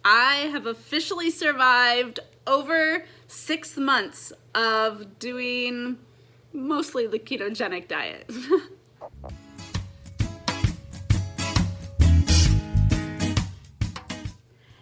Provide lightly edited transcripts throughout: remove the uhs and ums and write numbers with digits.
I have officially survived over 6 months of doing mostly the ketogenic diet.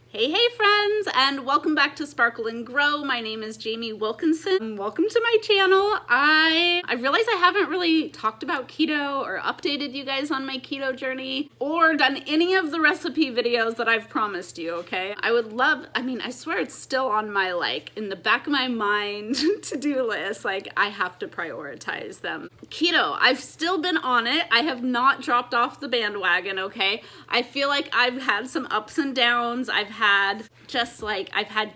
Hey friends, and welcome back to Sparkle and Grow. My name is Jamie Wilkinson. Welcome to my channel. I realize I haven't really talked about keto or updated you guys on my keto journey or done any of the recipe videos that I've promised you, okay? I would love, I swear it's still on my in the back of my mind to-do list. I have to prioritize them. Keto, I've still been on it. I have not dropped off the bandwagon, okay? I feel like I've had some ups and downs. I've had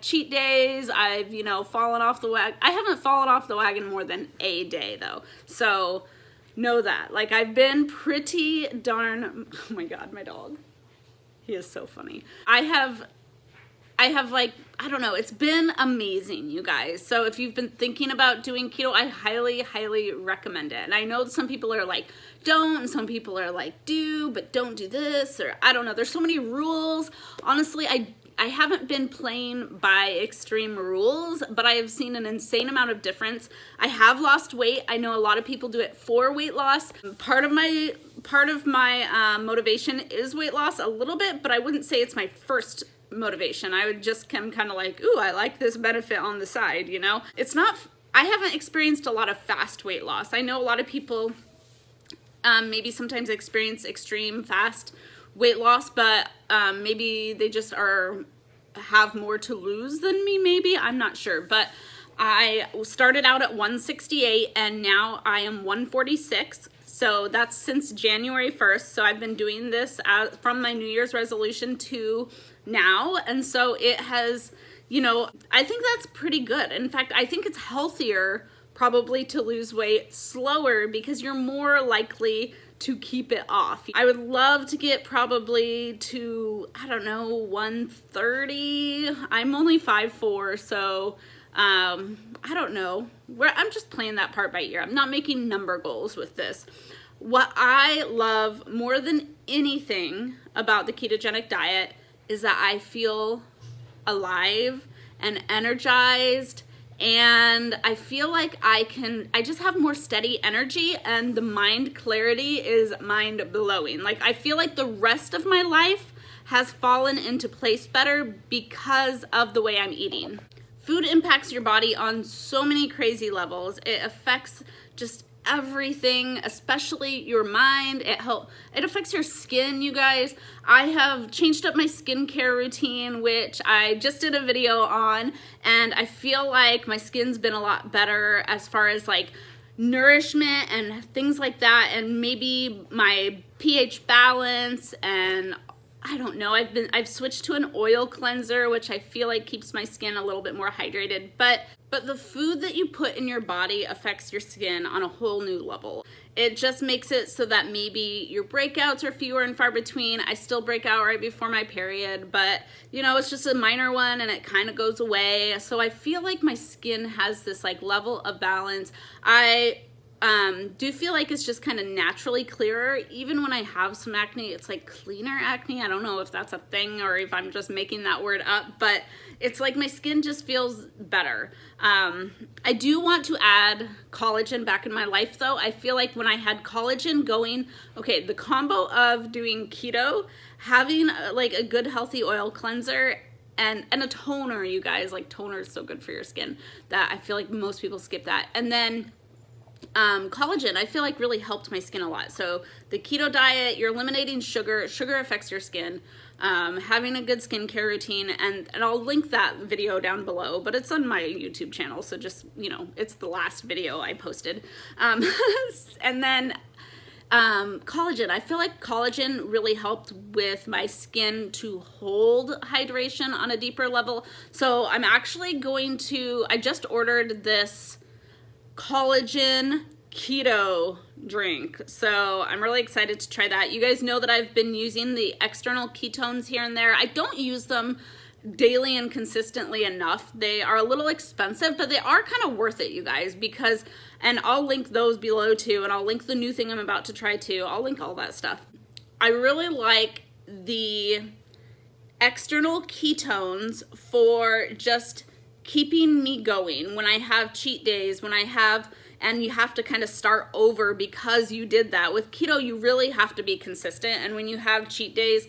cheat days. I've, fallen off the wagon. I haven't fallen off the wagon more than a day though. So know that. I've been pretty darn, oh my God, my dog. He is so funny. I have I don't know, it's been amazing, you guys. So if you've been thinking about doing keto, I highly, highly recommend it. And I know some people are like, don't, and some people are like, do, but don't do this, or I don't know. There's so many rules. Honestly, I haven't been playing by extreme rules, but I have seen an insane amount of difference. I have lost weight. I know a lot of people do it for weight loss. Part of my motivation is weight loss a little bit, but I wouldn't say it's my first motivation. I would just come kind of like, ooh, I like this benefit on the side, It's not, I haven't experienced a lot of fast weight loss. I know a lot of people maybe sometimes experience extreme fast weight loss, but maybe they just have more to lose than me, maybe. I'm not sure, but I started out at 168 and now I am 146. So that's since January 1st. So I've been doing this from my New Year's resolution to now. And so it has, I think that's pretty good. In fact, I think it's healthier probably to lose weight slower because you're more likely to keep it off. I would love to get probably to, 130. I'm only 5'4", so I don't know. I'm just playing that part by ear. I'm not making number goals with this. What I love more than anything about the ketogenic diet is that I feel alive and energized, and I feel like I just have more steady energy, and the mind clarity is mind-blowing. I feel like the rest of my life has fallen into place better because of the way I'm eating. Food impacts your body on so many crazy levels. It affects just everything, especially your mind. It affects your skin, you guys. I have changed up my skincare routine, which I just did a video on, and I feel like my skin's been a lot better as far as nourishment and things like that, and maybe my pH balance, and I don't know, I've switched to an oil cleanser, which I feel like keeps my skin a little bit more hydrated, but the food that you put in your body affects your skin on a whole new level. It just makes it so that maybe your breakouts are fewer and far between. I still break out right before my period, but it's just a minor one and it kind of goes away. So I feel like my skin has this level of balance. I do feel like it's just kind of naturally clearer. Even when I have some acne, it's cleaner acne. I don't know if that's a thing or if I'm just making that word up, but it's my skin just feels better. I do want to add collagen back in my life though. I feel like when I had collagen going, okay, the combo of doing keto, having a good healthy oil cleanser, and a toner, you guys, toner is so good for your skin that I feel like most people skip that. And then collagen, I feel really helped my skin a lot. So the keto diet, you're eliminating sugar. Sugar affects your skin. Having a good skincare routine, and I'll link that video down below, but it's on my YouTube channel, so just, it's the last video I posted. And then collagen, I feel like collagen really helped with my skin to hold hydration on a deeper level. So I'm actually I just ordered this collagen keto drink, so I'm really excited to try that. You guys know that I've been using the external ketones here and there. I don't use them daily and consistently enough. They are a little expensive, but they are kind of worth it, you guys, because, and I'll link those below too, and I'll link the new thing I'm about to try too. I'll link all that stuff. I really like the external ketones for just keeping me going when I have cheat days, and you have to kind of start over because you did that. With keto, you really have to be consistent, and when you have cheat days,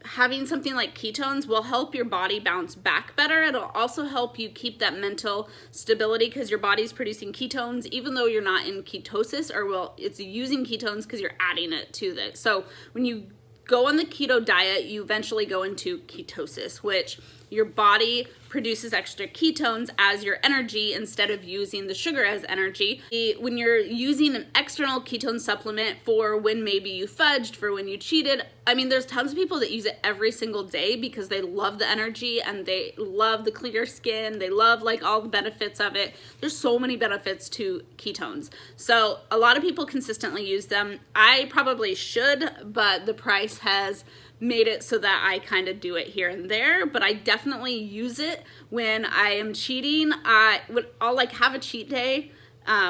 having something like ketones will help your body bounce back better. It'll also help you keep that mental stability because your body's producing ketones even though you're not in ketosis, or well, it's using ketones because you're adding it to this. So when you go on the keto diet, you eventually go into ketosis, which your body produces extra ketones as your energy instead of using the sugar as energy. When you're using an external ketone supplement for when maybe you fudged, for when you cheated, I mean, there's tons of people that use it every single day because they love the energy and they love the clear skin. They love like all the benefits of it. There's so many benefits to ketones. So a lot of people consistently use them. I probably should, but the price has made it so that I kind of do it here and there, but I definitely use it when I am cheating. I'll like have a cheat day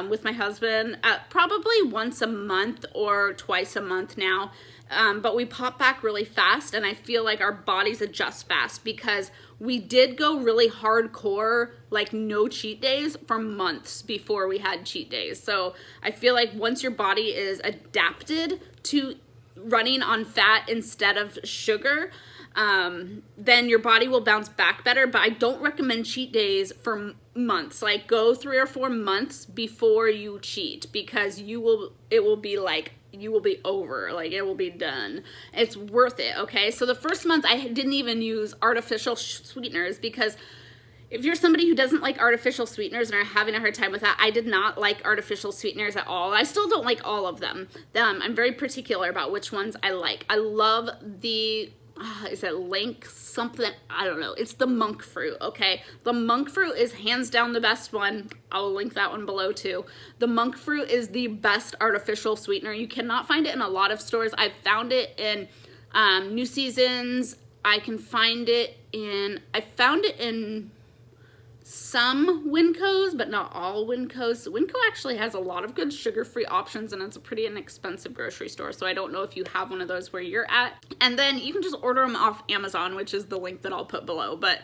with my husband probably once a month or twice a month now, but we pop back really fast, and I feel like our bodies adjust fast because we did go really hardcore, like no cheat days for months before we had cheat days. So I feel like once your body is adapted to running on fat instead of sugar, then your body will bounce back better. But I don't recommend cheat days for months. Like go 3 or 4 months before you cheat, because it will be over, like it will be done. It's worth it. Okay, so the first month I didn't even use artificial sweeteners, because if you're somebody who doesn't like artificial sweeteners and are having a hard time with that, I did not like artificial sweeteners at all. I still don't like all of them. I'm very particular about which ones I like. I love the, is it link something? I don't know. It's the monk fruit, okay? The monk fruit is hands down the best one. I'll link that one below too. The monk fruit is the best artificial sweetener. You cannot find it in a lot of stores. I've found it in New Seasons. I found it in some Wincos, but not all Wincos. Winco actually has a lot of good sugar-free options, and it's a pretty inexpensive grocery store, so I don't know if you have one of those where you're at. And then you can just order them off Amazon, which is the link that I'll put below, but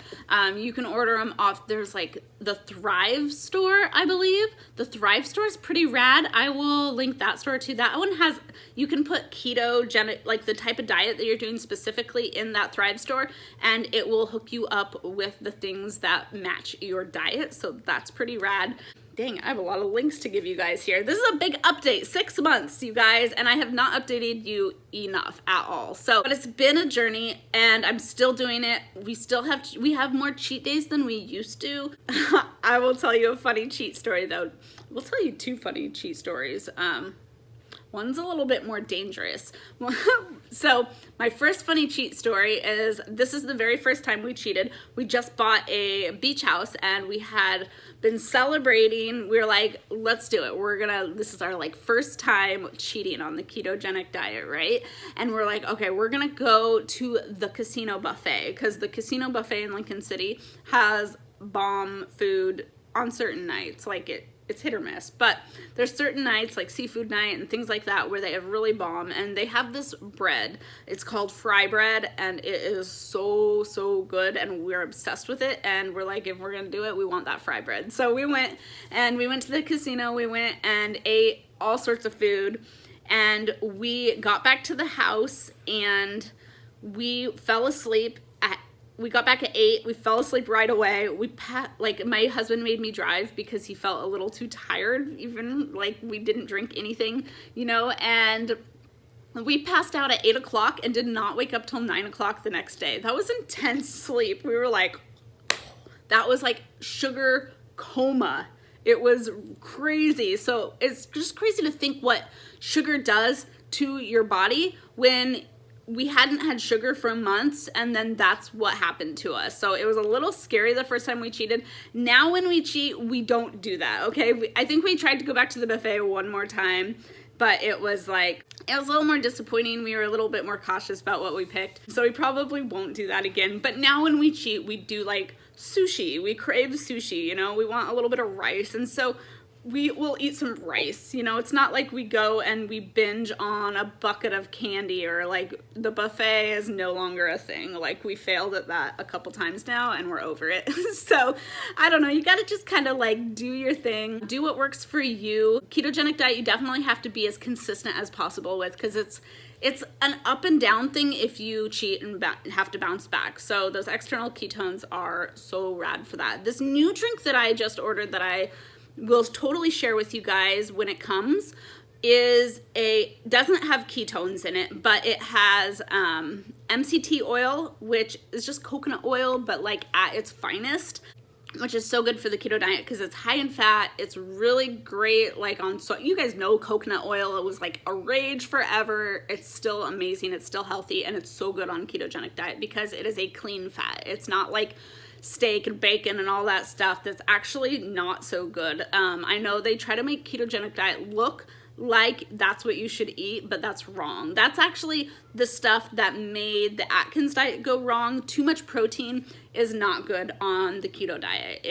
you can order them off, there's like the Thrive store, I believe. The Thrive store is pretty rad. I will link that store too. That one has, you can put ketogenic, like the type of diet that you're doing specifically in that Thrive store, and it will hook you up with the things that match your diet. So that's pretty rad. Dang, I have a lot of links to give you guys here. This is a big update, 6 months, you guys, and I have not updated you enough at all. So, but it's been a journey, and I'm still doing it. We have more cheat days than we used to. I will tell you a funny cheat story though. We'll tell you 2 funny cheat stories. One's a little bit more dangerous. So my first funny cheat story is, this is the very first time we cheated. We just bought a beach house and we had been celebrating. We were like, let's do it. This is our like first time cheating on the ketogenic diet, right? And we're like, okay, we're gonna go to the casino buffet, because the casino buffet in Lincoln City has bomb food on certain nights. Like it's hit or miss, but there's certain nights like seafood night and things like that where they have really bomb, and they have this bread. It's called fry bread, and it is so good, and we're obsessed with it, and we're like, if we're gonna do it, we want that fry bread. So we went to the casino. We went and ate all sorts of food, and we got back to the house and we fell asleep. We got back at 8. We fell asleep right away. My husband made me drive because he felt a little too tired, even like we didn't drink anything, you know, and we passed out at 8 o'clock and did not wake up till 9 o'clock the next day. That was intense sleep. We were like, that was like sugar coma. It was crazy. So it's just crazy to think what sugar does to your body when we hadn't had sugar for months, and then that's what happened to us. So it was a little scary the first time we cheated. Now when we cheat, we don't do that, okay? I think we tried to go back to the buffet one more time, but it was a little more disappointing. We were a little bit more cautious about what we picked. So we probably won't do that again. But now when we cheat, we do like sushi. We crave sushi, you know? We want a little bit of rice. And so we will eat some rice. You know, it's not like we go and we binge on a bucket of candy, or like the buffet is no longer a thing. Like, we failed at that a couple times now and we're over it. So I don't know, you gotta just kind of like do your thing, do what works for you. Ketogenic diet, you definitely have to be as consistent as possible with, because it's an up and down thing if you cheat and have to bounce back. So those external ketones are so rad for that. This new drink that I just ordered that I will totally share with you guys when it comes doesn't have ketones in it, but it has MCT oil, which is just coconut oil, but like at its finest, which is so good for the keto diet because it's high in fat. It's really great, like so you guys know coconut oil, it was like a rage forever. It's still amazing, it's still healthy, and it's so good on ketogenic diet because it is a clean fat. It's not like steak and bacon and all that stuff that's actually not so good. I know they try to make ketogenic diet look like that's what you should eat, but that's wrong. That's actually the stuff that made the Atkins diet go wrong. Too much protein is not good on the keto diet.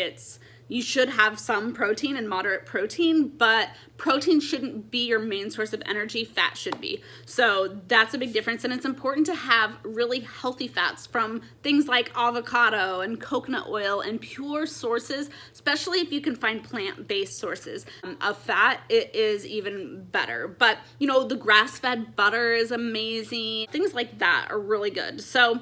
You should have some protein and moderate protein, but protein shouldn't be your main source of energy. Fat should be. So that's a big difference. And it's important to have really healthy fats from things like avocado and coconut oil and pure sources, especially if you can find plant-based sources of fat, it is even better. But you know, the grass-fed butter is amazing. Things like that are really good. So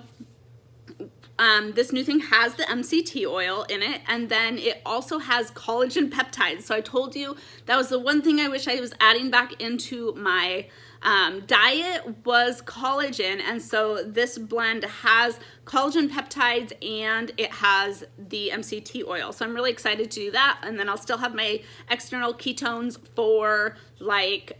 this new thing has the MCT oil in it, and then it also has collagen peptides. So I told you that was the one thing I wish I was adding back into my diet was collagen, and so this blend has collagen peptides and it has the MCT oil. So I'm really excited to do that, and then I'll still have my external ketones for like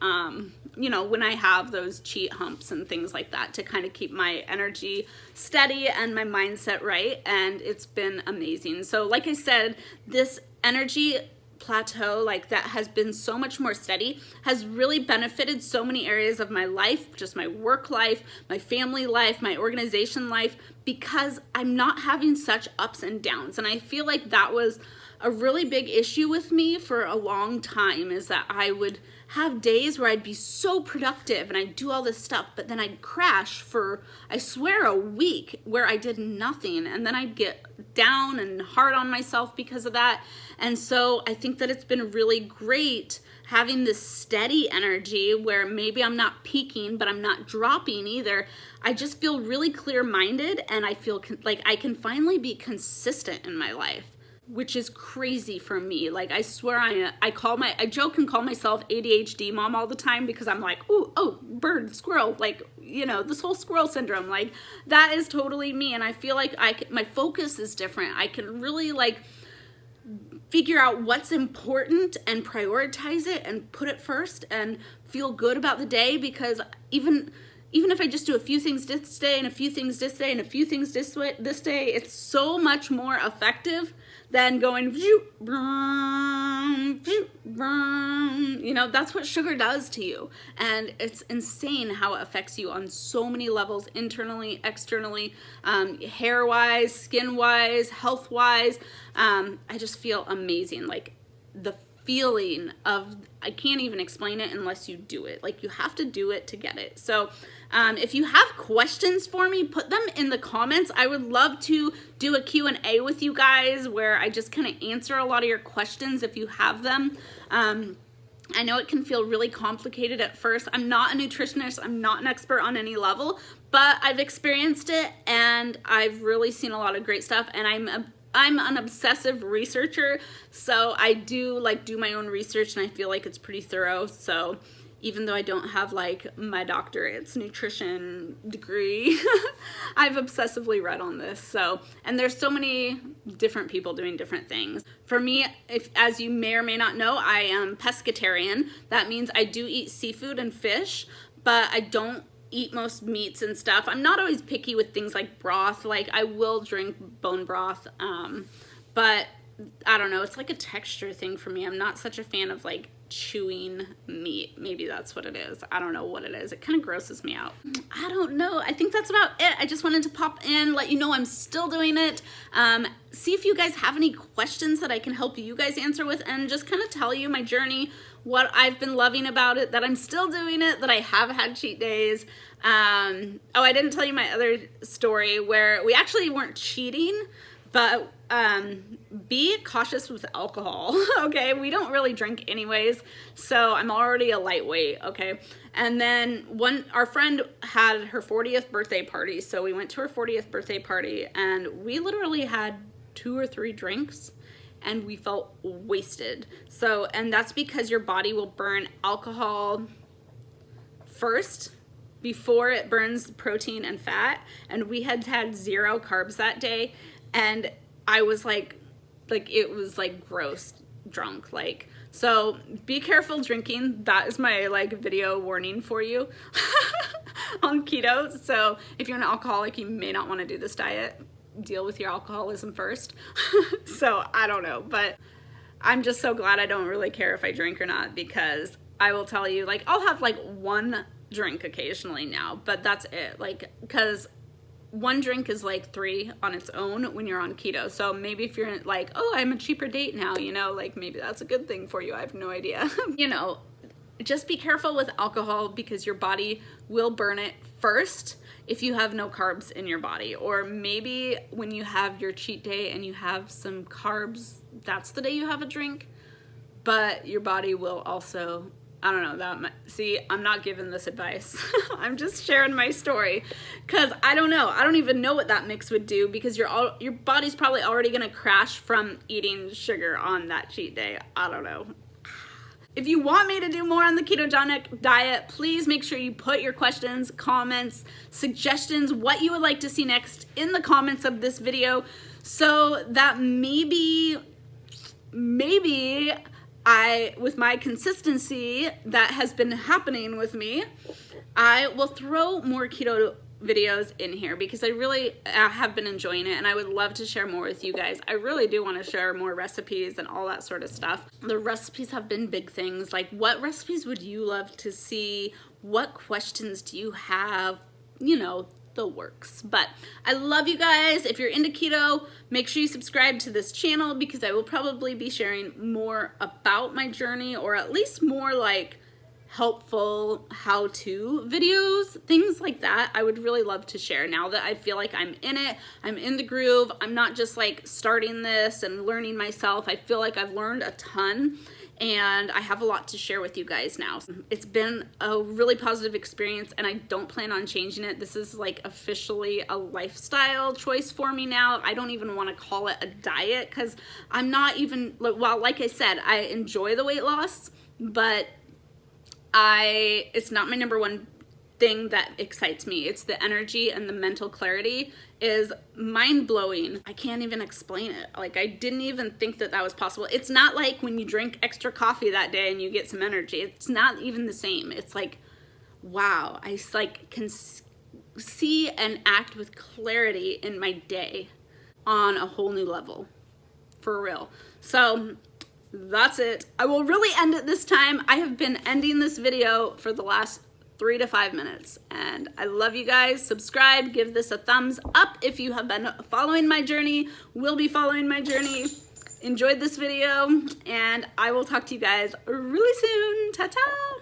you know, when I have those cheat humps and things like that, to kind of keep my energy steady and my mindset right. And it's been amazing. So like I said, this energy plateau, like that has been so much more steady, has really benefited so many areas of my life, just my work life, my family life, my organization life, because I'm not having such ups and downs. And I feel like that was a really big issue with me for a long time, is that I would have days where I'd be so productive and I'd do all this stuff, but then I'd crash for, I swear, a week where I did nothing, and then I'd get down and hard on myself because of that. And so I think that it's been really great having this steady energy where maybe I'm not peaking, but I'm not dropping either. I just feel really clear-minded, and I feel like I can finally be consistent in my life, which is crazy for me. Like, I swear I joke and call myself ADHD mom all the time, because I'm like, ooh, oh, bird, squirrel, like, you know, this whole squirrel syndrome, like that is totally me. And I feel like my focus is different. I can really like figure out what's important and prioritize it and put it first and feel good about the day, because even if I just do a few things this day and a few things this day and a few things this day, it's so much more effective than going, you know, that's what sugar does to you. And it's insane how it affects you on so many levels, internally, externally, hair-wise, skin-wise, health-wise. I just feel amazing. Like, the feeling of, I can't even explain it unless you do it. Like, you have to do it to get it. So if you have questions for me, put them in the comments. I would love to do a Q&A with you guys where I just kind of answer a lot of your questions if you have them. I know it can feel really complicated at first. I'm not a nutritionist. I'm not an expert on any level, but I've experienced it and I've really seen a lot of great stuff, and I'm an obsessive researcher, so I do my own research, and I feel like it's pretty thorough. So even though I don't have like my doctorate's nutrition degree, I've obsessively read on this. So, and there's so many different people doing different things. For me, as you may or may not know, I am pescatarian. That means I do eat seafood and fish, but I don't eat most meats and stuff. I'm not always picky with things like broth. Like, I will drink bone broth, but I don't know, it's like a texture thing for me. I'm not such a fan of like chewing meat. Maybe that's what it is. I don't know what it is. It kind of grosses me out. I don't know. I think that's about it. I just wanted to pop in, let you know I'm still doing it. See if you guys have any questions that I can help you guys answer with, and just kind of tell you my journey, what I've been loving about it, that I'm still doing it, that I have had cheat days. Oh, I didn't tell you my other story where we actually weren't cheating, but be cautious with alcohol. Okay, we don't really drink anyways, so I'm already a lightweight. Okay, and then our friend had her 40th birthday party, so we went to her 40th birthday party, and we literally had 2 or 3 drinks, and we felt wasted. So, and that's because your body will burn alcohol first before it burns protein and fat, and we had 0 carbs that day, and I was like it was like gross drunk. Like, so be careful drinking. That is my like video warning for you on keto. So if you're an alcoholic, you may not want to do this diet. Deal with your alcoholism first. So I don't know, but I'm just so glad I don't really care if I drink or not, because I will tell you, like, I'll have like 1 drink occasionally now, but that's it. Like, because 1 drink is like 3 on its own when you're on keto. So maybe if you're like, oh, I'm a cheaper date now, you know, like maybe that's a good thing for you. I have no idea. You know, just be careful with alcohol, because your body will burn it first if you have no carbs in your body. Or maybe when you have your cheat day and you have some carbs, that's the day you have a drink, but your body will also, I don't know, see, I'm not giving this advice. I'm just sharing my story, because I don't know. I don't even know what that mix would do, because your body's probably already gonna crash from eating sugar on that cheat day. I don't know. If you want me to do more on the ketogenic diet, please make sure you put your questions, comments, suggestions, what you would like to see next in the comments of this video, so that maybe with my consistency that has been happening with me, I will throw more keto videos in here, because I really have been enjoying it, and I would love to share more with you guys. I really do want to share more recipes and all that sort of stuff. The recipes have been big things. Like, what recipes would you love to see? What questions do you have? You know, the works. But I love you guys. If you're into keto, make sure you subscribe to this channel, because I will probably be sharing more about my journey, or at least more like helpful how-to videos, things like that. I would really love to share now that I feel like I'm in it, I'm in the groove. I'm not just like starting this and learning myself. I feel like I've learned a ton, and I have a lot to share with you guys now. It's been a really positive experience, and I don't plan on changing it. This is like officially a lifestyle choice for me now. I don't even want to call it a diet, because I'm not even, well, like I said, I enjoy the weight loss, but it's not my number one thing that excites me. It's the energy, and the mental clarity is mind-blowing. I can't even explain it. Like, I didn't even think that was possible. It's not like when you drink extra coffee that day and you get some energy. It's not even the same. It's like, wow, I like can see and act with clarity in my day on a whole new level, for real. So that's it. I will really end it this time. I have been ending this video for the last 3 to 5 minutes, and I love you guys. Subscribe, give this a thumbs up if you have been following my journey, will be following my journey, enjoyed this video, and I will talk to you guys really soon. Ta-ta!